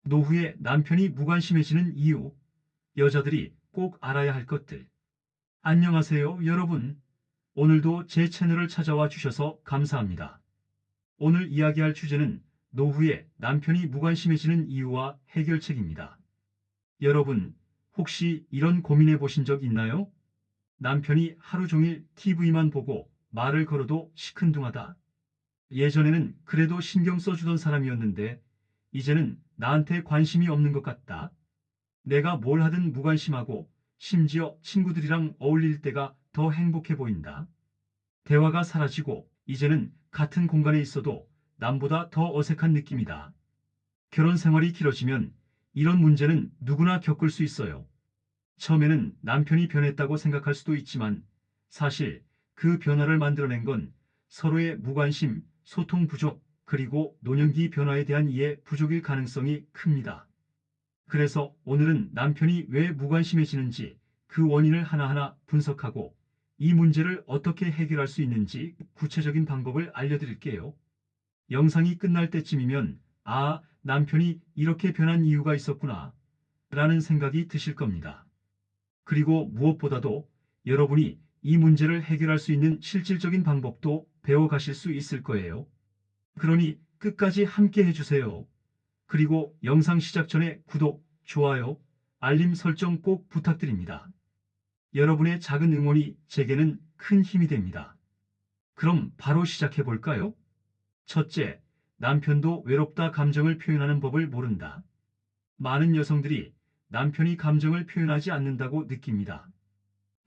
노후에 남편이 무관심해지는 이유, 여자들이 꼭 알아야 할 것들. 안녕하세요, 여러분. 오늘도 제 채널을 찾아와 주셔서 감사합니다. 오늘 이야기할 주제는 노후에 남편이 무관심해지는 이유와 해결책입니다. 여러분, 혹시 이런 고민해 보신 적 있나요? 남편이 하루 종일 TV만 보고 말을 걸어도 시큰둥하다. 예전에는 그래도 신경 써주던 사람이었는데, 이제는 나한테 관심이 없는 것 같다. 내가 뭘 하든 무관심하고 심지어 친구들이랑 어울릴 때가 더 행복해 보인다. 대화가 사라지고 이제는 같은 공간에 있어도 남보다 더 어색한 느낌이다. 결혼 생활이 길어지면 이런 문제는 누구나 겪을 수 있어요. 처음에는 남편이 변했다고 생각할 수도 있지만 사실 그 변화를 만들어낸 건 서로의 무관심, 소통 부족, 그리고 노년기 변화에 대한 이해 부족일 가능성이 큽니다. 그래서 오늘은 남편이 왜 무관심해지는지 그 원인을 하나하나 분석하고 이 문제를 어떻게 해결할 수 있는지 구체적인 방법을 알려드릴게요. 영상이 끝날 때쯤이면 남편이 이렇게 변한 이유가 있었구나 라는 생각이 드실 겁니다. 그리고 무엇보다도 여러분이 이 문제를 해결할 수 있는 실질적인 방법도 배워가실 수 있을 거예요. 그러니 끝까지 함께 해주세요. 그리고 영상 시작 전에 구독, 좋아요, 알림 설정 꼭 부탁드립니다. 여러분의 작은 응원이 제게는 큰 힘이 됩니다. 그럼 바로 시작해 볼까요? 첫째, 남편도 외롭다 감정을 표현하는 법을 모른다. 많은 여성들이 남편이 감정을 표현하지 않는다고 느낍니다.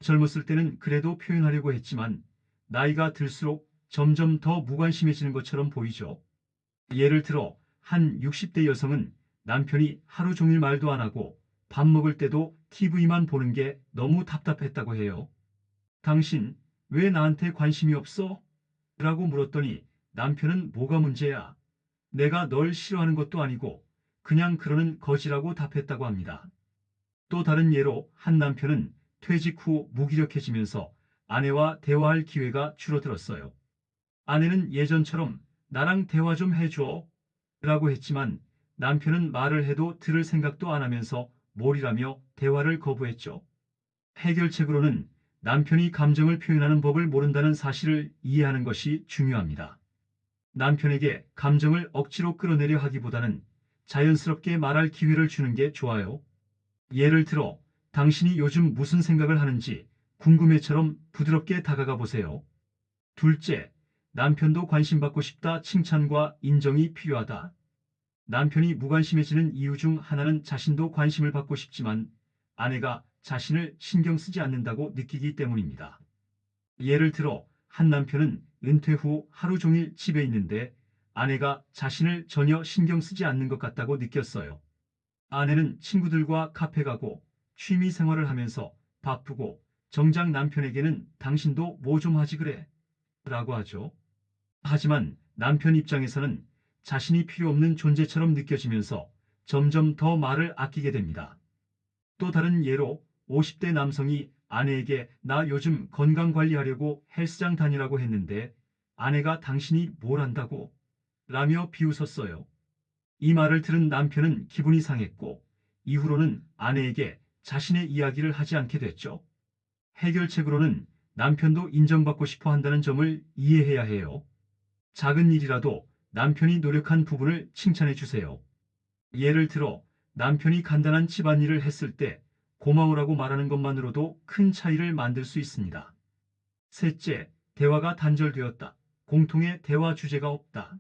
젊었을 때는 그래도 표현하려고 했지만 나이가 들수록 점점 더 무관심해지는 것처럼 보이죠. 예를 들어 한 60대 여성은 남편이 하루 종일 말도 안 하고 밥 먹을 때도 TV만 보는 게 너무 답답했다고 해요. 당신 왜 나한테 관심이 없어? 라고 물었더니 남편은 뭐가 문제야? 내가 널 싫어하는 것도 아니고 그냥 그러는 거지라고 답했다고 합니다. 또 다른 예로 한 남편은 퇴직 후 무기력해지면서 아내와 대화할 기회가 줄어들었어요. 아내는 예전처럼 나랑 대화 좀 해줘 라고 했지만 남편은 말을 해도 들을 생각도 안 하면서 몰이라며 대화를 거부했죠. 해결책으로는 남편이 감정을 표현하는 법을 모른다는 사실을 이해하는 것이 중요합니다. 남편에게 감정을 억지로 끌어내려 하기보다는 자연스럽게 말할 기회를 주는 게 좋아요. 예를 들어, 당신이 요즘 무슨 생각을 하는지 궁금해처럼 부드럽게 다가가 보세요. 둘째, 남편도 관심받고 싶다 칭찬과 인정이 필요하다. 남편이 무관심해지는 이유 중 하나는 자신도 관심을 받고 싶지만 아내가 자신을 신경 쓰지 않는다고 느끼기 때문입니다. 예를 들어 한 남편은 은퇴 후 하루 종일 집에 있는데 아내가 자신을 전혀 신경 쓰지 않는 것 같다고 느꼈어요. 아내는 친구들과 카페 가고 취미 생활을 하면서 바쁘고 정작 남편에게는 당신도 뭐 좀 하지 그래 라고 하죠. 하지만 남편 입장에서는 자신이 필요 없는 존재처럼 느껴지면서 점점 더 말을 아끼게 됩니다. 또 다른 예로 50대 남성이 아내에게 나 요즘 건강 관리하려고 헬스장 다니라고 했는데 아내가 당신이 뭘 안다고 라며 비웃었어요. 이 말을 들은 남편은 기분이 상했고 이후로는 아내에게 자신의 이야기를 하지 않게 됐죠. 해결책으로는 남편도 인정받고 싶어 한다는 점을 이해해야 해요. 작은 일이라도 남편이 노력한 부분을 칭찬해 주세요. 예를 들어 남편이 간단한 집안일을 했을 때 고마워라고 말하는 것만으로도 큰 차이를 만들 수 있습니다. 셋째, 대화가 단절되었다. 공통의 대화 주제가 없다.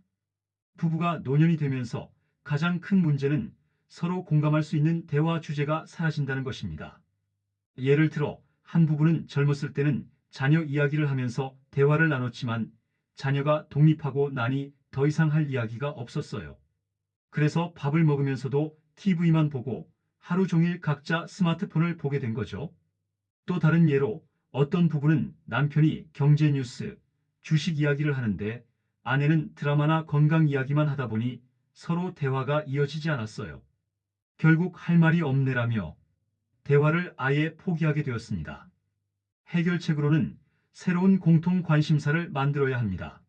부부가 노년이 되면서 가장 큰 문제는 서로 공감할 수 있는 대화 주제가 사라진다는 것입니다. 예를 들어 한 부부는 젊었을 때는 자녀 이야기를 하면서 대화를 나눴지만 자녀가 독립하고 나니 더 이상 할 이야기가 없었어요. 그래서 밥을 먹으면서도 TV만 보고 하루 종일 각자 스마트폰을 보게 된 거죠. 또 다른 예로 어떤 부부는 남편이 경제 뉴스, 주식 이야기를 하는데 아내는 드라마나 건강 이야기만 하다 보니 서로 대화가 이어지지 않았어요. 결국 할 말이 없네라며 대화를 아예 포기하게 되었습니다. 해결책으로는 새로운 공통 관심사를 만들어야 합니다.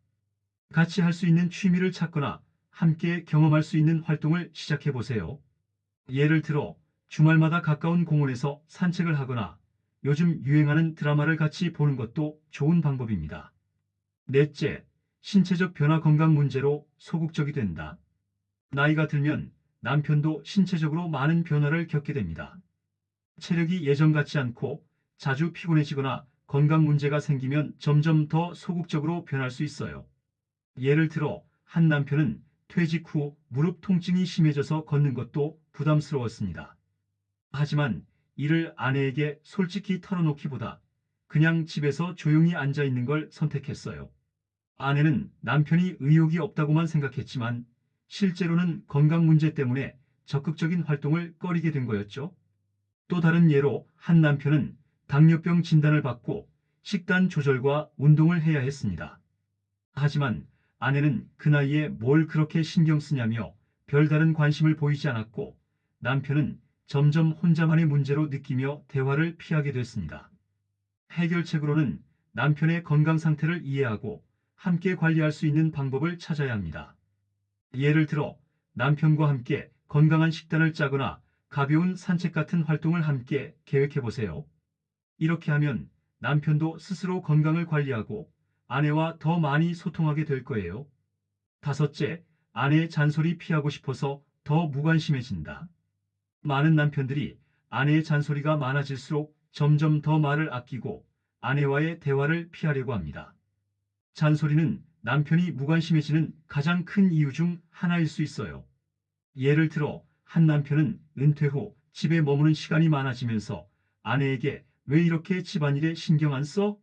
같이 할 수 있는 취미를 찾거나 함께 경험할 수 있는 활동을 시작해 보세요. 예를 들어 주말마다 가까운 공원에서 산책을 하거나 요즘 유행하는 드라마를 같이 보는 것도 좋은 방법입니다. 넷째, 신체적 변화 건강 문제로 소극적이 된다. 나이가 들면 남편도 신체적으로 많은 변화를 겪게 됩니다. 체력이 예전 같지 않고 자주 피곤해지거나 건강 문제가 생기면 점점 더 소극적으로 변할 수 있어요. 예를 들어 한 남편은 퇴직 후 무릎 통증이 심해져서 걷는 것도 부담스러웠습니다. 하지만 이를 아내에게 솔직히 털어놓기보다 그냥 집에서 조용히 앉아 있는 걸 선택했어요. 아내는 남편이 의욕이 없다고만 생각했지만 실제로는 건강 문제 때문에 적극적인 활동을 꺼리게 된 거였죠. 또 다른 예로 한 남편은 당뇨병 진단을 받고 식단 조절과 운동을 해야 했습니다. 하지만 아내는 그 나이에 뭘 그렇게 신경 쓰냐며 별다른 관심을 보이지 않았고 남편은 점점 혼자만의 문제로 느끼며 대화를 피하게 됐습니다. 해결책으로는 남편의 건강 상태를 이해하고 함께 관리할 수 있는 방법을 찾아야 합니다. 예를 들어 남편과 함께 건강한 식단을 짜거나 가벼운 산책 같은 활동을 함께 계획해 보세요. 이렇게 하면 남편도 스스로 건강을 관리하고 아내와 더 많이 소통하게 될 거예요. 다섯째, 아내의 잔소리 피하고 싶어서 더 무관심해진다. 많은 남편들이 아내의 잔소리가 많아질수록 점점 더 말을 아끼고 아내와의 대화를 피하려고 합니다. 잔소리는 남편이 무관심해지는 가장 큰 이유 중 하나일 수 있어요. 예를 들어 한 남편은 은퇴 후 집에 머무는 시간이 많아지면서 아내에게 왜 이렇게 집안일에 신경 안 써?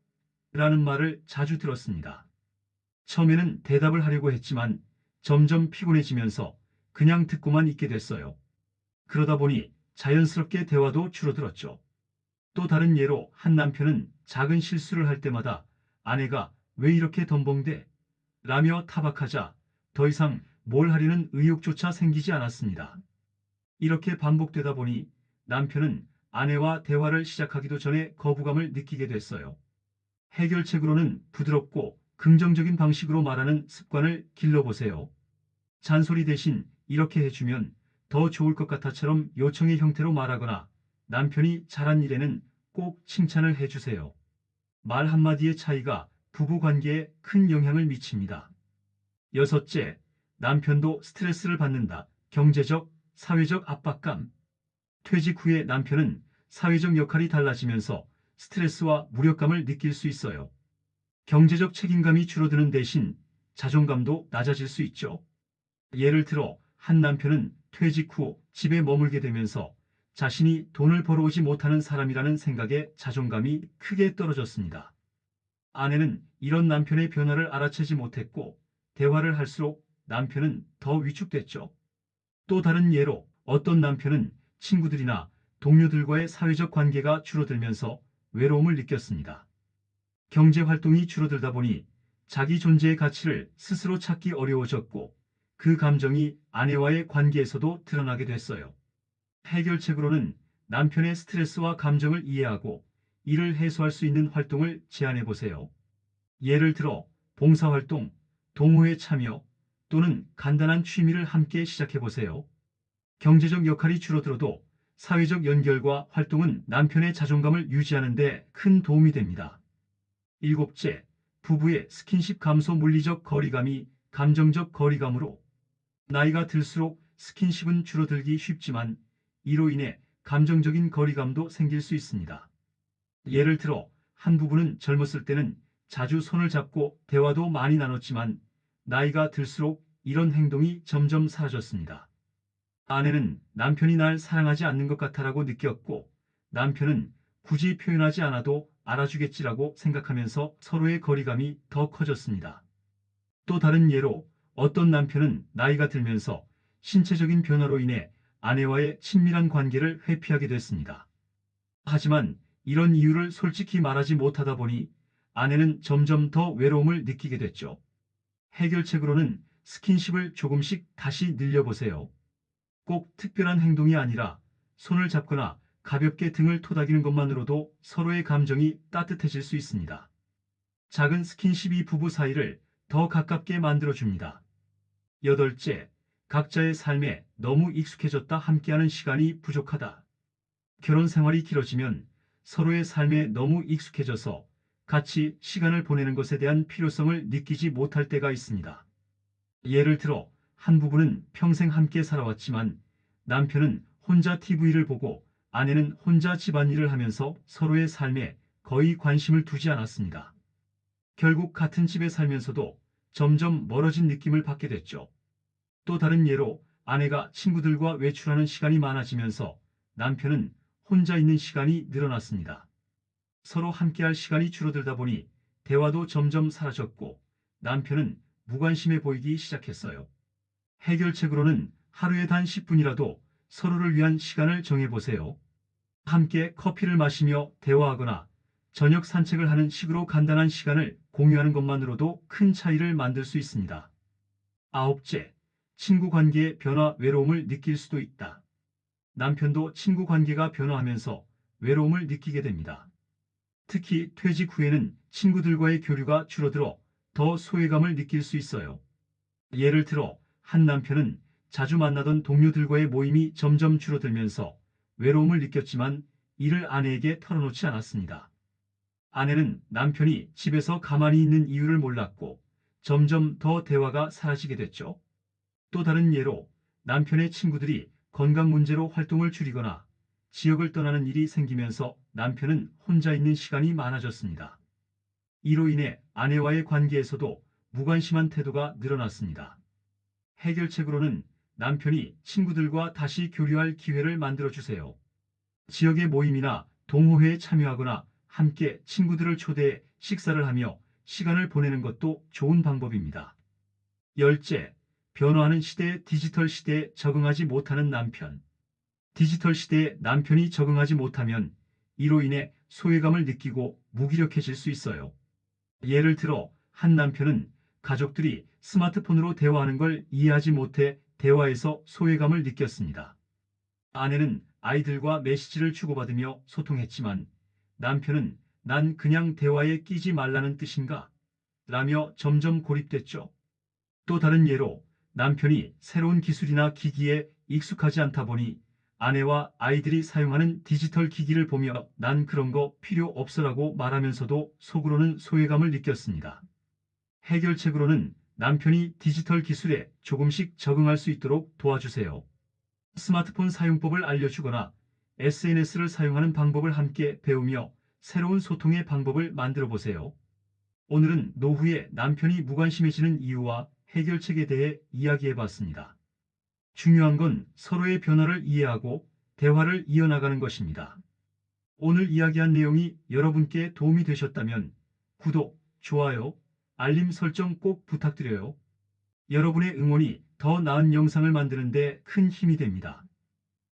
라는 말을 자주 들었습니다. 처음에는 대답을 하려고 했지만 점점 피곤해지면서 그냥 듣고만 있게 됐어요. 그러다 보니 자연스럽게 대화도 줄어들었죠. 또 다른 예로 한 남편은 작은 실수를 할 때마다 아내가 왜 이렇게 덤벙대? 라며 타박하자 더 이상 뭘 하려는 의욕조차 생기지 않았습니다. 이렇게 반복되다 보니 남편은 아내와 대화를 시작하기도 전에 거부감을 느끼게 됐어요. 해결책으로는 부드럽고 긍정적인 방식으로 말하는 습관을 길러보세요. 잔소리 대신 이렇게 해주면 더 좋을 것 같아처럼 요청의 형태로 말하거나 남편이 잘한 일에는 꼭 칭찬을 해주세요. 말 한마디의 차이가 부부 관계에 큰 영향을 미칩니다. 여섯째, 남편도 스트레스를 받는다. 경제적, 사회적 압박감. 퇴직 후에 남편은 사회적 역할이 달라지면서 스트레스와 무력감을 느낄 수 있어요. 경제적 책임감이 줄어드는 대신 자존감도 낮아질 수 있죠. 예를 들어 한 남편은 퇴직 후 집에 머물게 되면서 자신이 돈을 벌어오지 못하는 사람이라는 생각에 자존감이 크게 떨어졌습니다. 아내는 이런 남편의 변화를 알아채지 못했고 대화를 할수록 남편은 더 위축됐죠. 또 다른 예로 어떤 남편은 친구들이나 동료들과의 사회적 관계가 줄어들면서 외로움을 느꼈습니다. 경제 활동이 줄어들다 보니 자기 존재의 가치를 스스로 찾기 어려워졌고 그 감정이 아내와의 관계에서도 드러나게 됐어요. 해결책으로는 남편의 스트레스와 감정을 이해하고 이를 해소할 수 있는 활동을 제안해 보세요. 예를 들어 봉사활동, 동호회 참여 또는 간단한 취미를 함께 시작해 보세요. 경제적 역할이 줄어들어도 사회적 연결과 활동은 남편의 자존감을 유지하는 데 큰 도움이 됩니다. 일곱째, 부부의 스킨십 감소. 물리적 거리감이 감정적 거리감으로. 나이가 들수록 스킨십은 줄어들기 쉽지만 이로 인해 감정적인 거리감도 생길 수 있습니다. 예를 들어 한 부부는 젊었을 때는 자주 손을 잡고 대화도 많이 나눴지만 나이가 들수록 이런 행동이 점점 사라졌습니다. 아내는 남편이 날 사랑하지 않는 것 같아라고 느꼈고 남편은 굳이 표현하지 않아도 알아주겠지라고 생각하면서 서로의 거리감이 더 커졌습니다. 또 다른 예로 어떤 남편은 나이가 들면서 신체적인 변화로 인해 아내와의 친밀한 관계를 회피하게 됐습니다. 하지만 이런 이유를 솔직히 말하지 못하다 보니 아내는 점점 더 외로움을 느끼게 됐죠. 해결책으로는 스킨십을 조금씩 다시 늘려보세요. 꼭 특별한 행동이 아니라 손을 잡거나 가볍게 등을 토닥이는 것만으로도 서로의 감정이 따뜻해질 수 있습니다. 작은 스킨십이 부부 사이를 더 가깝게 만들어줍니다. 여덟째, 각자의 삶에 너무 익숙해졌다, 함께하는 시간이 부족하다. 결혼 생활이 길어지면 서로의 삶에 너무 익숙해져서 같이 시간을 보내는 것에 대한 필요성을 느끼지 못할 때가 있습니다. 예를 들어 한 부부는 평생 함께 살아왔지만 남편은 혼자 TV를 보고 아내는 혼자 집안일을 하면서 서로의 삶에 거의 관심을 두지 않았습니다. 결국 같은 집에 살면서도 점점 멀어진 느낌을 받게 됐죠. 또 다른 예로 아내가 친구들과 외출하는 시간이 많아지면서 남편은 혼자 있는 시간이 늘어났습니다. 서로 함께할 시간이 줄어들다 보니 대화도 점점 사라졌고 남편은 무관심해 보이기 시작했어요. 해결책으로는 하루에 단 10분이라도 서로를 위한 시간을 정해보세요. 함께 커피를 마시며 대화하거나 저녁 산책을 하는 식으로 간단한 시간을 공유하는 것만으로도 큰 차이를 만들 수 있습니다. 아홉째, 친구 관계의 변화, 외로움을 느낄 수도 있다. 남편도 친구 관계가 변화하면서 외로움을 느끼게 됩니다. 특히 퇴직 후에는 친구들과의 교류가 줄어들어 더 소외감을 느낄 수 있어요. 예를 들어 한 남편은 자주 만나던 동료들과의 모임이 점점 줄어들면서 외로움을 느꼈지만 이를 아내에게 털어놓지 않았습니다. 아내는 남편이 집에서 가만히 있는 이유를 몰랐고 점점 더 대화가 사라지게 됐죠. 또 다른 예로 남편의 친구들이 건강 문제로 활동을 줄이거나 지역을 떠나는 일이 생기면서 남편은 혼자 있는 시간이 많아졌습니다. 이로 인해 아내와의 관계에서도 무관심한 태도가 늘어났습니다. 해결책으로는 남편이 친구들과 다시 교류할 기회를 만들어 주세요. 지역의 모임이나 동호회에 참여하거나 함께 친구들을 초대해 식사를 하며 시간을 보내는 것도 좋은 방법입니다. 열째, 변화하는 시대의 디지털 시대에 적응하지 못하는 남편. 디지털 시대에 남편이 적응하지 못하면 이로 인해 소외감을 느끼고 무기력해질 수 있어요. 예를 들어 한 남편은 가족들이 스마트폰으로 대화하는 걸 이해하지 못해 대화에서 소외감을 느꼈습니다. 아내는 아이들과 메시지를 주고받으며 소통했지만 남편은 난 그냥 대화에 끼지 말라는 뜻인가? 라며 점점 고립됐죠. 또 다른 예로 남편이 새로운 기술이나 기기에 익숙하지 않다 보니 아내와 아이들이 사용하는 디지털 기기를 보며 난 그런 거 필요 없어라고 말하면서도 속으로는 소외감을 느꼈습니다. 해결책으로는 남편이 디지털 기술에 조금씩 적응할 수 있도록 도와주세요. 스마트폰 사용법을 알려주거나 SNS를 사용하는 방법을 함께 배우며 새로운 소통의 방법을 만들어 보세요. 오늘은 노후에 남편이 무관심해지는 이유와 해결책에 대해 이야기해 봤습니다. 중요한 건 서로의 변화를 이해하고 대화를 이어나가는 것입니다. 오늘 이야기한 내용이 여러분께 도움이 되셨다면 구독, 좋아요, 알림 설정 꼭 부탁드려요. 여러분의 응원이 더 나은 영상을 만드는 데 큰 힘이 됩니다.